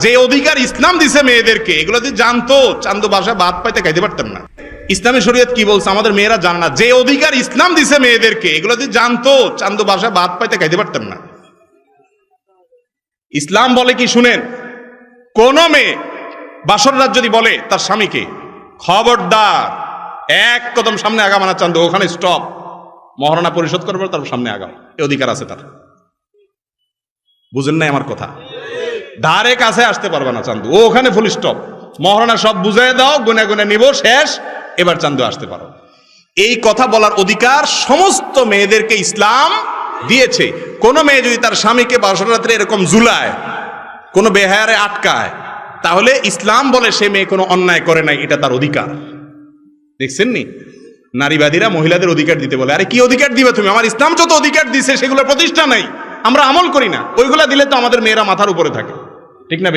যে অধিকার ইসলাম দিছে মেয়েদেরকে, এগুলো যদি জানতো চান্দু বাসা ভাত পাইতে খাইতে পারতেন না। ইসলামী শরীয়ত কি বলছে আমাদের মেয়েরা জানে না। যে অধিকার ইসলাম দিছে মেয়েদেরকে, এগুলো যদি জানতো চান্দু বাসা ভাত পাইতে খাইতে পারতেন না। ইসলাম বলে কি শুনেন, কোন মেয়ে বাসর রাত যদি বলে তার স্বামীকে, খবরদার এক কদম সামনে আগাম না চান্দু, ওখানে স্টপ, মহারণা পরিশোধ করবে তার সামনে আগাম, এই অধিকার আছে তার। বুঝেন নাই আমার কথা? ধারে কাছে আসতে পারবে না চান্দু, ও ওখানে ফুল স্টপ, মহারণা সব বুঝাই দাও, গুনে গুনে নিব, শেষ, এবার চান্দু আসতে পারো। এই কথা বলার অধিকার সমস্ত মেয়েদেরকে ইসলাম দিয়েছে। কোন মেয়ে যদি তার স্বামীকে বাসর রাত্রে এরকম ঝুলায়, কোন বেহায়ারে আটকায়, তাহলে ইসলাম বলে সে মেয়ে কোনো অন্যায় করে নাই, এটা তার অধিকার। দেখছেন নি, নারীবাদীরা মহিলাদের অধিকার দিতে বলে। আরে কি অধিকার দিবে তুমি? আমার ইসলাম যত অধিকার দিছে সেগুলো প্রতিষ্ঠা নাই, আমরা আমল করি না, ওইগুলা দিলে তো আমাদের মেয়েরা মাথার উপরে থাকে, ঠিক না?